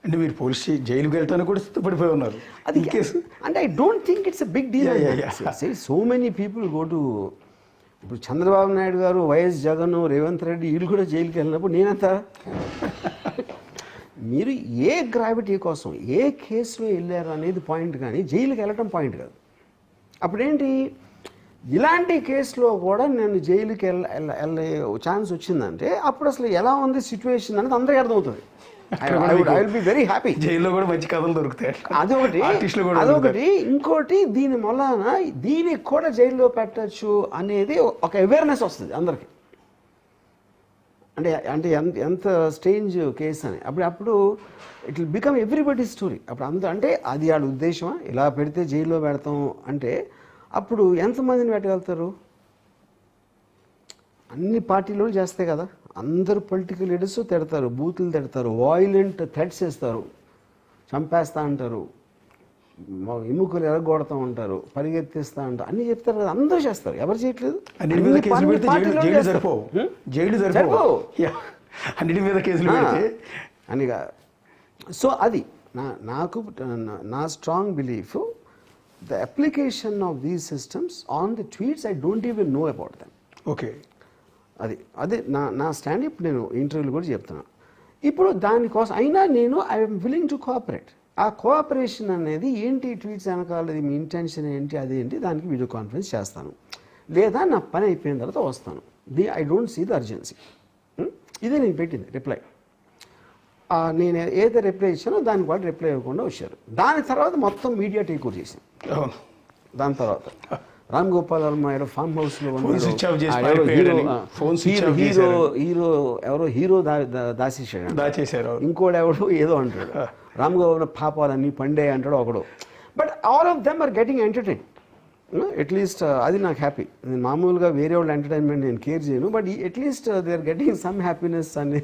అంటే మీరు పోలీస్ జైలుకి వెళ్ళటానికి కూడా సిద్ధపడిపోయి ఉన్నారు అది కేసు. అంటే I don't think it's a big deal. So many people go to, ఇప్పుడు చంద్రబాబు నాయుడు గారు, వైఎస్ జగన్, రేవంత్ రెడ్డి వీళ్ళు కూడా జైలుకి వెళ్ళినప్పుడు నేనంత మీరు ఏ గ్రావిటీ కోసం ఏ కేసులో వెళ్ళారు అనేది పాయింట్, కానీ జైలుకి వెళ్ళటం పాయింట్ కాదు. అప్పుడేంటి, ఇలాంటి కేసులో కూడా నేను జైలుకి వెళ్ళే ఛాన్స్ వచ్చిందంటే అప్పుడు అసలు ఎలా ఉంది సిచ్యువేషన్ అనేది అందరికీ అర్థమవుతుంది. I will be very happy. జైల్లో కూడా మంచి కథలు దొరుకుతాయి. అదొకటి. ఇంకోటి, దీని వలన దీనికి కూడా జైల్లో పెట్టచ్చు అనేది ఒక అవేర్నెస్ వస్తుంది అందరికి. అంటే ఎంత స్ట్రేంజ్ కేసు అని అప్పుడు it will become everybody story. అప్పుడు అంటే అది వాళ్ళ ఉద్దేశమా, ఇలా పెడితే జైల్లో పెడతాం అంటే అప్పుడు ఎంతమందిని పెట్టగలుగుతారు? అన్ని పార్టీలు చేస్తే కదా, అందరూ పొలిటికల్ లీడర్స్ తిడతారు, బూతులు తిడతారు, వాయిలెంట్ థ్రెట్స్ వేస్తారు, చంపేస్తా అంటారు, ఎముకలు ఎరగొడతా ఉంటారు, పరిగెత్తిస్తా ఉంటారు, అన్నీ చెప్తారు కదా, అందరూ చేస్తారు. ఎవరు చేయట్లేదు? అనిగా. సో అది నా strong belief, the application of these systems on the tweets I don't even know about them. Okay, అదే నా స్టాండ్. ఇప్పుడు నేను ఇంటర్వ్యూలు కూడా చెప్తున్నాను. ఇప్పుడు దానికోసం అయినా నేను ఐఎమ్ విల్లింగ్ టు కోఆపరేట్. ఆ కోఆపరేషన్ అనేది ఏంటి, ట్వీట్స్ వెనకాలది మీ ఇంటెన్షన్ ఏంటి, అదేంటి, దానికి వీడియో కాన్ఫరెన్స్ చేస్తాను, లేదా నా పని అయిపోయిన తర్వాత వస్తాను. I don't see the urgency. ఇదే నేను పెట్టింది రిప్లై. నేను ఏదైతే రిప్లై ఇచ్చానో దానికి కూడా రిప్లై ఇవ్వకుండా వచ్చారు. దాని తర్వాత మొత్తం మీడియా టేక్ ఓవర్ చేసింది. దాని తర్వాత రామ్ గోపాల్ వర్మ ఏదో ఫామ్ హౌస్లో హీరో దాచేసాడు, ఇంకోటి ఎవడు ఏదో అంటాడు, రామ్ గోపాల్ పాపాలన్నీ పండే అంటాడు ఒకడు. But all of them are getting entertain. At least అది నాకు హ్యాపీ. నేను మామూలుగా వేరే వాళ్ళ ఎంటర్టైన్మెంట్ నేను కేర్ చేయను, but at least they are getting some happiness అని